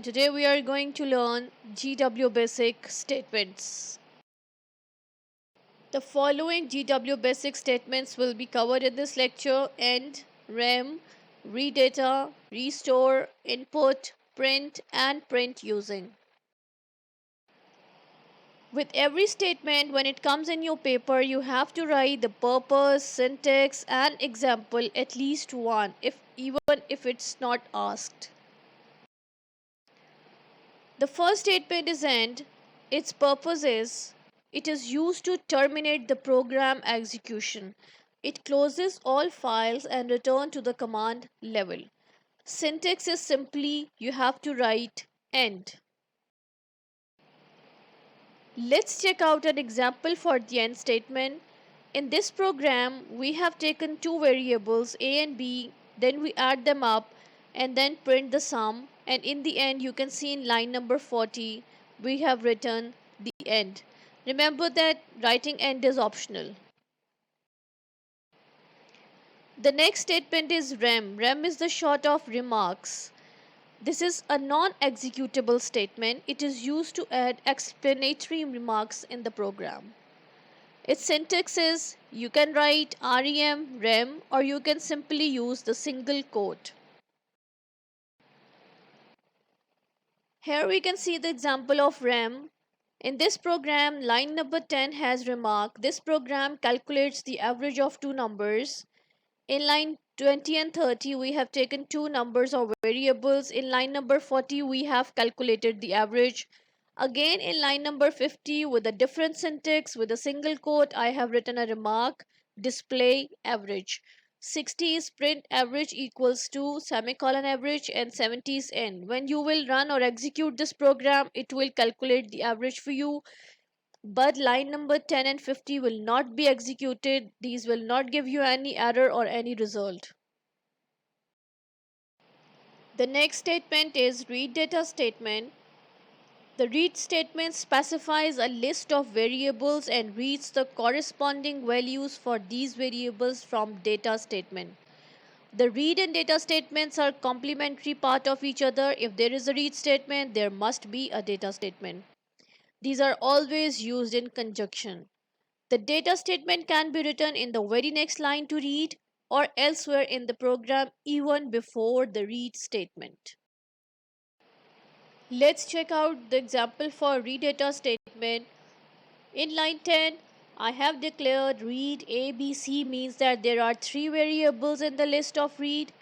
today we are going to learn GW basic statements. The following GW basic statements will be covered in this lecture: end, rem, read data, restore, input, print and print using. With every statement, when it comes in your paper, you have to write the purpose, syntax and example, at least one, even if it's not asked. The first statement is end. Its purpose is it is used to terminate the program execution. It closes all files and return to the command level. Syntax is simply you have to write end. Let's check out an example for the end statement. In this program, we have taken two variables a and b, then we add them up and then print the sum, and in the end you can see in line number 40 we have written the end. Remember that writing end is optional. The next statement is rem. Rem is the short of remarks. This is a non-executable statement. It is used to add explanatory remarks in the program. Its syntax is you can write rem, rem, or you can simply use the single quote. Here we can see the example of rem. In this program, line number 10 has remark. This program calculates the average of two numbers. In line 20 and 30, we have taken two numbers or variables. In line number 40, we have calculated the average. Again, in line number 50, with a different syntax, with a single quote, I have written a remark, display average. 60 is print average equals to semicolon average and 70 is end. When you will run or execute this program, it will calculate the average for you, but line number 10 and 50 will not be executed. These will not give you any error or any result. The next statement is read data statement. The read statement specifies a list of variables and reads the corresponding values for these variables from data statement. The read and data statements are complementary part of each other. If there is a read statement, there must be a data statement. These are always used in conjunction. The data statement can be written in the very next line to read or elsewhere in the program even before the read statement. Let's check out the example for read data statement. In line 10, I have declared read ABC means that there are three variables in the list of read.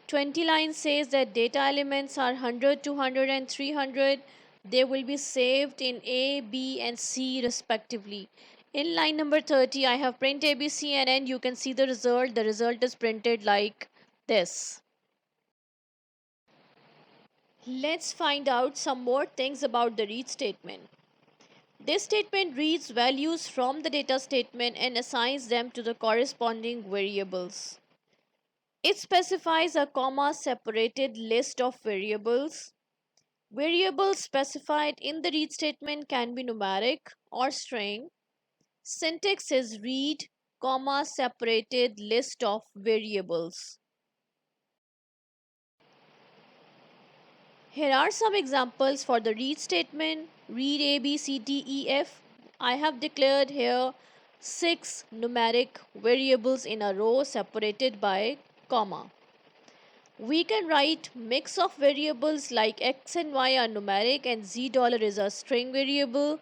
20 lines says that data elements are 100, 200 and 300. They will be saved in A, B and C respectively. In line number 30, I have print ABC and then you can see the result. The result is printed like this. Let's find out some more things about the read statement. This statement reads values from the data statement and assigns them to the corresponding variables. It specifies a comma separated list of variables. Variables specified in the read statement can be numeric or string. Syntax is read, comma separated list of variables. Here are some examples for the read statement. Read A, B, C, D, E, F. I have declared here 6 numeric variables in a row separated by comma. We can write mix of variables like x and y are numeric and z dollar is a string variable.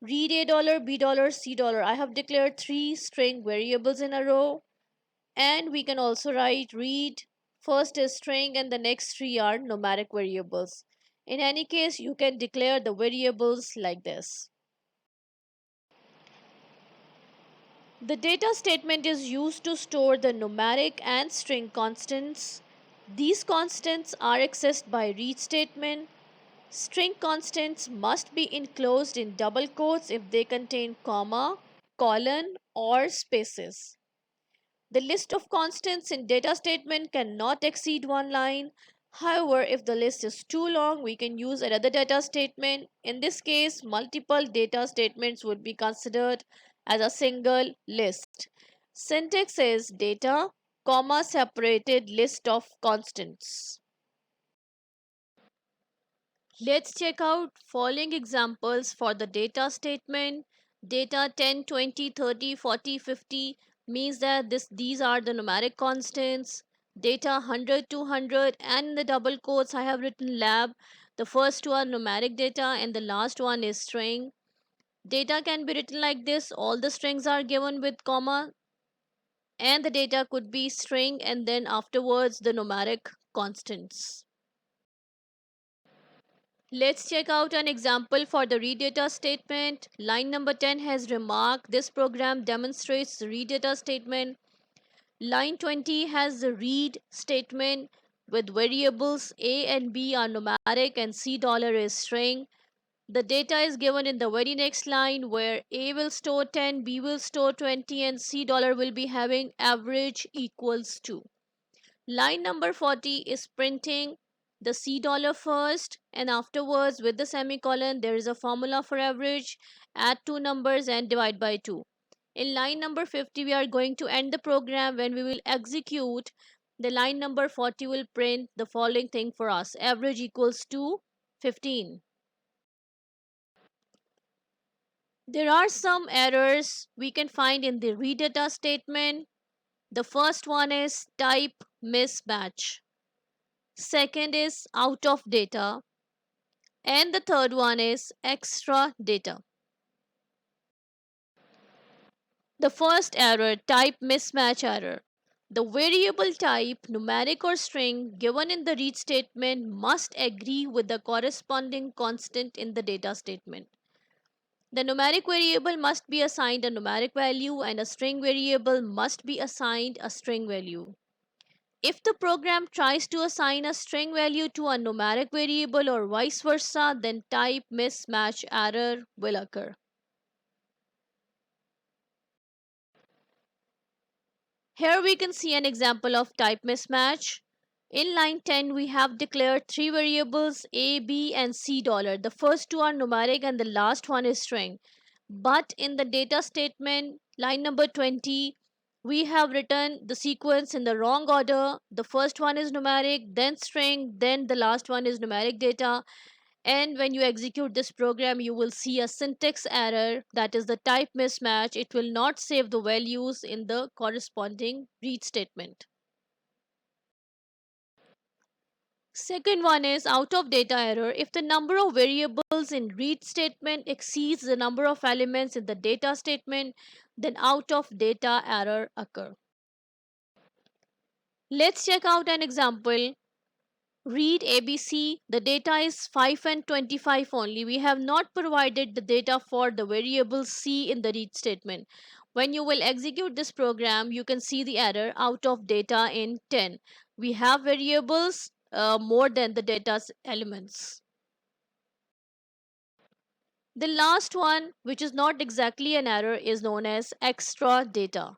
Read A dollar, B dollar, C dollar. I have declared 3 string variables in a row. And we can also write read first is string and the next three are numeric variables. In any case, you can declare the variables like this. The data statement is used to store the numeric and string constants. These constants are accessed by read statement. String constants must be enclosed in double quotes if they contain comma, colon or spaces. The list of constants in data statement cannot exceed one line. However, if the list is too long, we can use another data statement. In this case, multiple data statements would be considered as a single list. Syntax is data, comma separated list of constants. Let's check out following examples for the data statement. Data 10, 20, 30, 40, 50 means that these are the numeric constants. Data 100, 200, and in the double quotes I have written lab. The first two are numeric data and the last one is string. Data can be written like this. All the strings are given with comma and the data could be string and then afterwards the numeric constants. Let's check out an example for the read data statement. Line number 10 has remark. This program demonstrates the read data statement. Line 20 has the read statement with variables A and B are numeric and C dollar is string. The data is given in the very next line where A will store 10, B will store 20 and C dollar will be having average equals 2. Line number 40 is printing the C dollar first and afterwards with the semicolon there is a formula for average. Add two numbers and divide by 2. In line number 50 we are going to end the program. When we will execute, the line number 40 will print the following thing for us. Average equals to 15. There are some errors we can find in the read data statement. The first one is type mismatch. Second is out of data. And the third one is extra data. The first error, type mismatch error. The variable type, numeric or string, given in the read statement must agree with the corresponding constant in the data statement. The numeric variable must be assigned a numeric value and a string variable must be assigned a string value. If the program tries to assign a string value to a numeric variable or vice versa, then type mismatch error will occur. Here we can see an example of type mismatch. In line 10, we have declared three variables A, B, and C dollar. The first two are numeric and the last one is string. But in the data statement, line number 20, we have written the sequence in the wrong order. The first one is numeric, then string, then the last one is numeric data. And when you execute this program, you will see a syntax error, that is the type mismatch. It will not save the values in the corresponding read statement. Second one is out of data error. If the number of variables in read statement exceeds the number of elements in the data statement, then out of data error occur. Let's check out an example. Read ABC. The data is 5 and 25 only. We have not provided the data for the variable C in the read statement. When you will execute this program, you can see the error out of data in 10. We have variables more than the data's elements. The last one, which is not exactly an error, is known as extra data.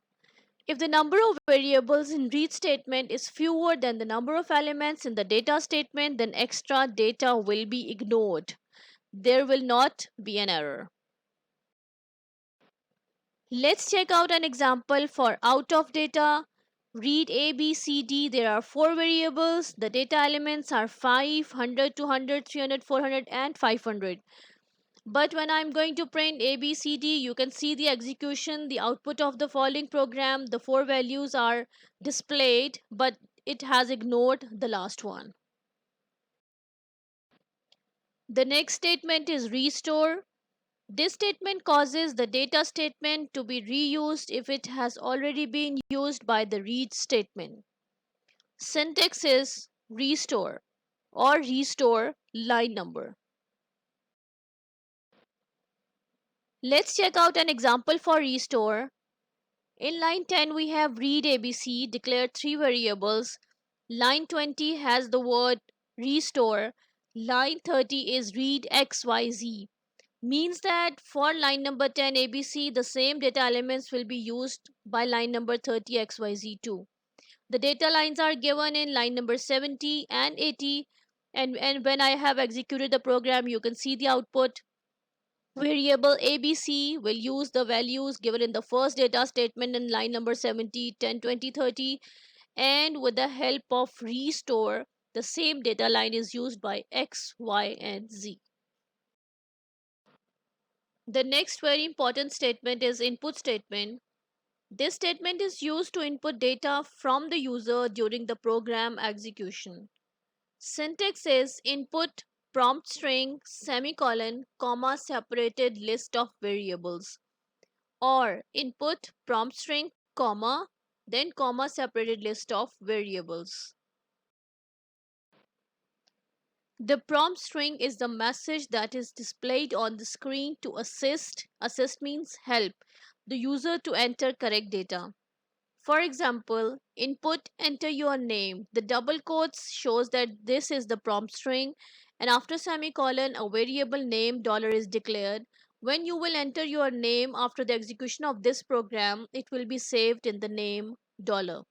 If the number of variables in read statement is fewer than the number of elements in the data statement, then extra data will be ignored. There will not be an error. Let's check out an example for out of data. Read A, B, C, D. There are four variables. The data elements are 5, 100, 200, 300, 400, and 500. But when I'm going to print A, B, C, D, you can see the execution, the output of the following program. The four values are displayed, but it has ignored the last one. The next statement is restore. This statement causes the data statement to be reused if it has already been used by the read statement. Syntax is restore or restore line number. Let's check out an example for restore. In line 10, we have read ABC, declared three variables. Line 20 has the word restore. Line 30 is read XYZ. Means that for line number 10 ABC, the same data elements will be used by line number 30 XYZ too. The data lines are given in line number 70 and 80. And when I have executed the program, you can see the output. Variable ABC will use the values given in the first data statement in line number 70, 10, 20, 30, and with the help of restore, the same data line is used by X, Y, and Z. The next very important statement is input statement. This statement is used to input data from the user during the program execution. Syntax is input prompt string semicolon comma separated list of variables, or input prompt string comma then comma separated list of variables. The prompt string is the message that is displayed on the screen to assist means help the user to enter correct data. For example, input enter your name. The double quotes shows that this is the prompt string, and after semicolon a variable name dollar is declared. When you will enter your name after the execution of this program, it will be saved in the name dollar.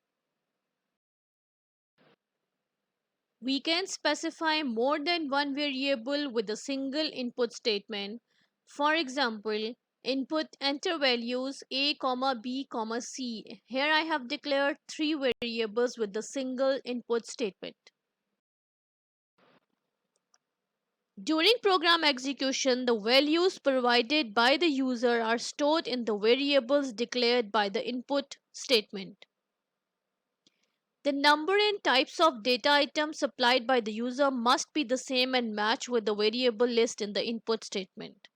We can specify more than one variable with a single input statement. For example, input enter values a, b, c. Here I have declared three variables with the single input statement. During program execution, the values provided by the user are stored in the variables declared by the input statement. The number and types of data items supplied by the user must be the same and match with the variable list in the input statement.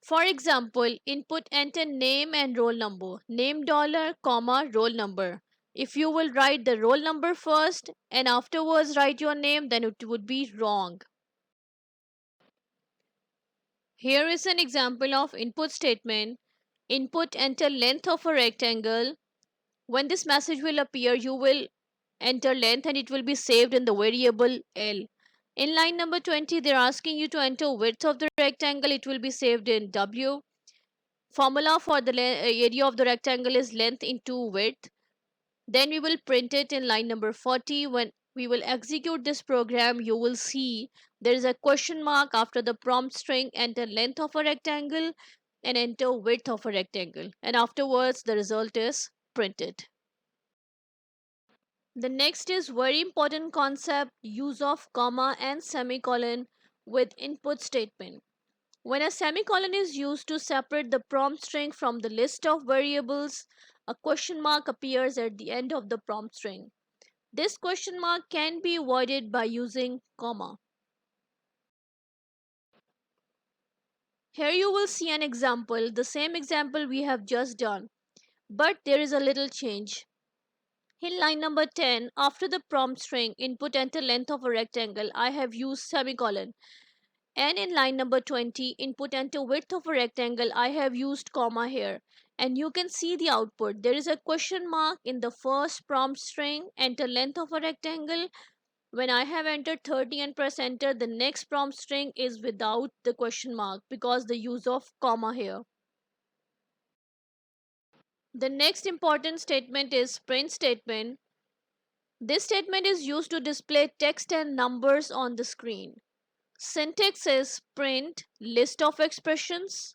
For example, input enter name and roll number. Name dollar, comma, roll number. If you will write the roll number first and afterwards write your name, then it would be wrong. Here is an example of input statement. Input enter length of a rectangle. When this message will appear, you will enter length and it will be saved in the variable L. In line number 20, they're asking you to enter width of the rectangle. It will be saved in W. Formula for the area of the rectangle is length into width. Then we will print it in line number 40. When we will execute this program, you will see there is a question mark after the prompt string enter length of a rectangle and enter width of a rectangle. And afterwards, the result is printed. The next is very important concept, use of comma and semicolon with input statement. When a semicolon is used to separate the prompt string from the list of variables, a question mark appears at the end of the prompt string. This question mark can be avoided by using comma. Here you will see an example, the same example we have just done, but there is a little change. In line number 10, after the prompt string input enter length of a rectangle, I have used semicolon. And in line number 20, input enter width of a rectangle, I have used comma here. And you can see the output. There is a question mark in the first prompt string, enter length of a rectangle. When I have entered 30 and press enter, the next prompt string is without the question mark because the use of comma here. The next important statement is print statement. This statement is used to display text and numbers on the screen. Syntax is print list of expressions,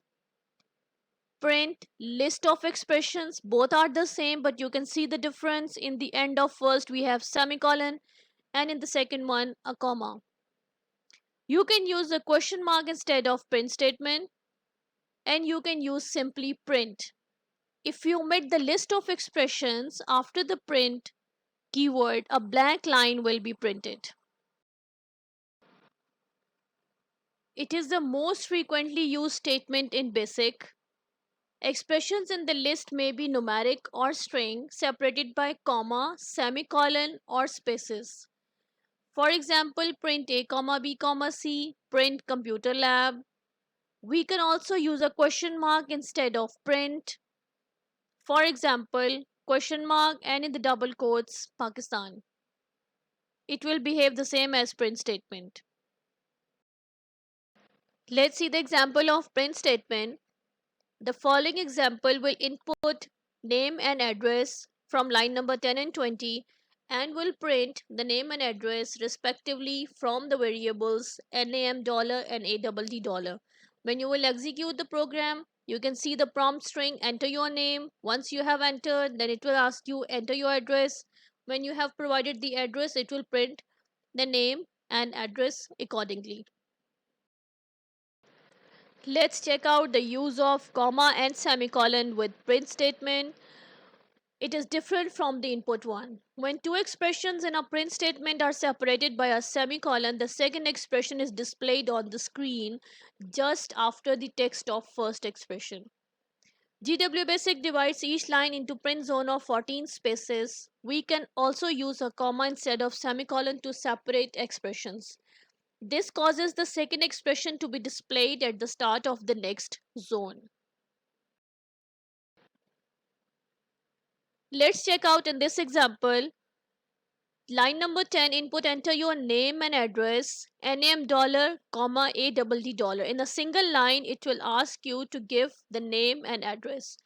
print list of expressions. Both are the same, but you can see the difference. In the end of first we have semicolon and in the second one a comma. You can use a question mark instead of print statement, and you can use simply print. If you omit the list of expressions after the print keyword, a blank line will be printed. It is the most frequently used statement in BASIC. Expressions in the list may be numeric or string, separated by comma, semicolon, or spaces. For example, print A, B, C, print computer lab. We can also use a question mark instead of print. For example, question mark and in the double quotes, Pakistan. It will behave the same as print statement. Let's see the example of print statement. The following example will input name and address from line number 10 and 20 and will print the name and address respectively from the variables NAM dollar and ADD dollar. When you will execute the program, you can see the prompt string enter your name. Once you have entered, then it will ask you enter your address. When you have provided the address, it will print the name and address accordingly. Let's check out the use of comma and semicolon with print statement. It is different from the input one. When two expressions in a print statement are separated by a semicolon, the second expression is displayed on the screen just after the text of first expression. GW Basic divides each line into print zone of 14 spaces. We can also use a comma instead of semicolon to separate expressions. This causes the second expression to be displayed at the start of the next zone. Let's check out in this example. Line number 10, input, enter your name and address, NAM dollar, comma, ADD dollar. In a single line, it will ask you to give the name and address.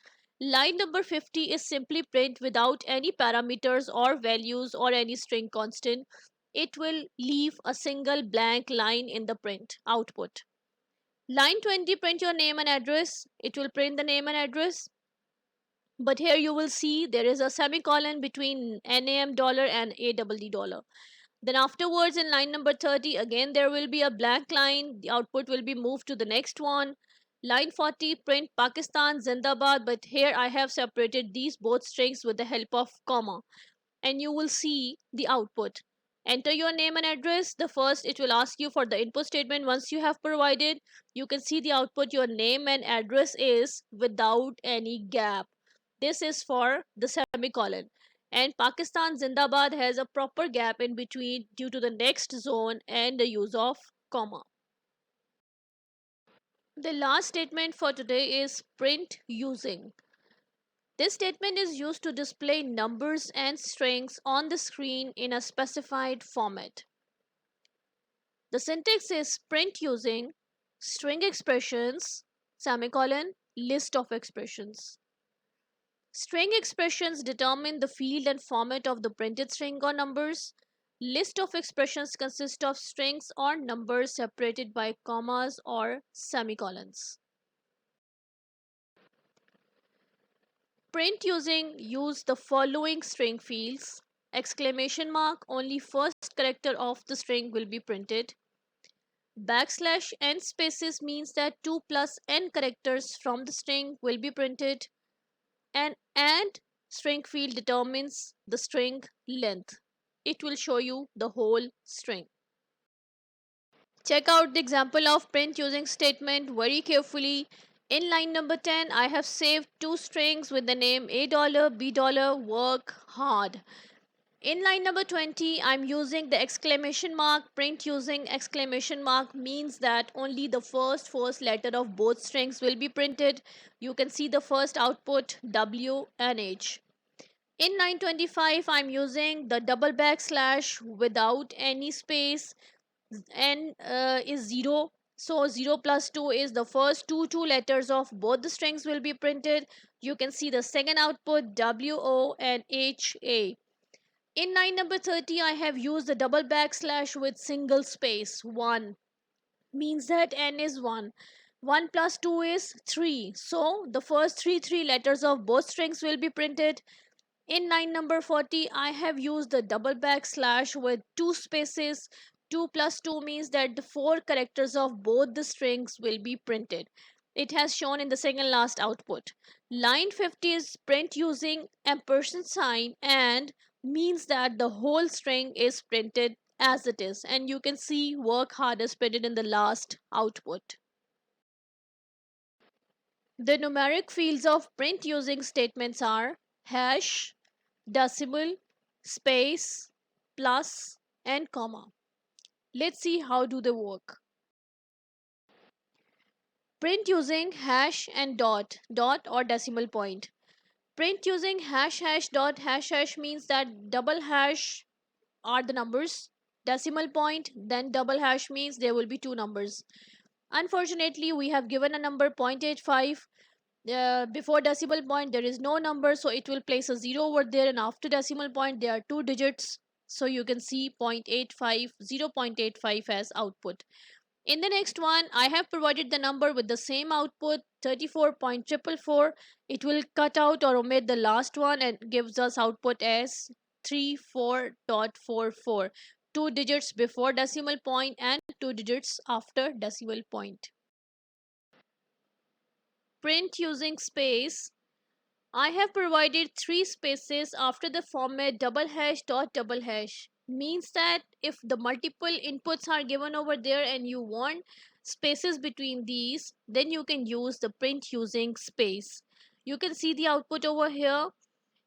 Line number 50 is simply print without any parameters or values or any string constant. It will leave a single blank line in the print output. Line 20, print your name and address. It will print the name and address. But here you will see there is a semicolon between NAM dollar and ADD dollar. Then afterwards in line number 30, again there will be a blank line. The output will be moved to the next one. Line 40, print Pakistan Zindabad, but here I have separated these both strings with the help of comma. And you will see the output. Enter your name and address. The first, it will ask you for the input statement. Once you have provided, you can see the output. Your name and address is without any gap. This is for the semicolon. And Pakistan Zindabad has a proper gap in between due to the next zone and the use of comma. The last statement for today is print using. This statement is used to display numbers and strings on the screen in a specified format. The syntax is print using string expressions, semicolon, list of expressions. String expressions determine the field and format of the printed string or numbers. List of expressions consist of strings or numbers separated by commas or semicolons. Print using use the following string fields. Exclamation mark, only first character of the string will be printed. Backslash n spaces means that 2 plus n characters from the string will be printed. And string field determines the string length. It will show you the whole string. Check out the example of print using statement very carefully. In line number 10, I have saved two strings with the name $, $B, work hard. In line number 20, I'm using the exclamation mark. Print using exclamation mark means that only the first letter of both strings will be printed. You can see the first output W and H. In 925, I'm using the double backslash without any space. N is 0. So 0 plus 2 is the first two letters of both the strings will be printed. You can see the second output WO and HA. In line number 30, I have used the double backslash with single space. 1 means that N is 1. 1 plus 2 is 3. So the first three letters of both strings will be printed. In line number 40, I have used the double backslash with two spaces. 2 plus 2 means that the four characters of both the strings will be printed. It has shown in the second last output. Line 50 is print using ampersand sign and means that the whole string is printed as it is. And you can see work hard is printed in the last output. The numeric fields of print using statements are hash, decimal, space, plus, and comma. Let's see how do they work. Print using hash and dot or decimal point. Print using hash means that double hash are the numbers, decimal point, then double hash means there will be two numbers. Unfortunately, we have given a number 0.85. Before decimal point there is no number, so it will place a 0 over there, and after decimal point there are two digits, so you can see 0.85 as output. In the next one, I have provided the number with the same output 34.444. It will cut out or omit the last one and gives us output as 234.44, two digits before decimal point and two digits after decimal point. Print using space. I have provided three spaces after the format double hash dot double hash. Means that if the multiple inputs are given over there and you want spaces between these, then you can use the print using space. You can see the output over here.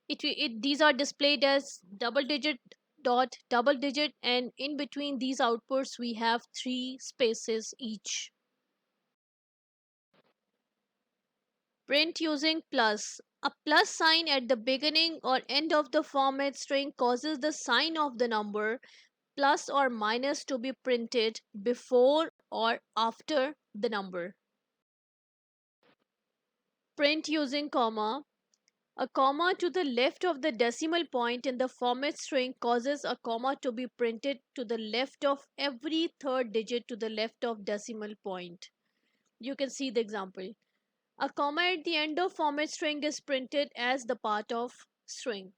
These are displayed as double digit dot double digit, and in between these outputs we have three spaces each. Print using plus. A plus sign at the beginning or end of the format string causes the sign of the number plus or minus to be printed before or after the number. Print using comma. A comma to the left of the decimal point in the format string causes a comma to be printed to the left of every third digit to the left of decimal point. You can see the example. A comma at the end of format string is printed as the part of string.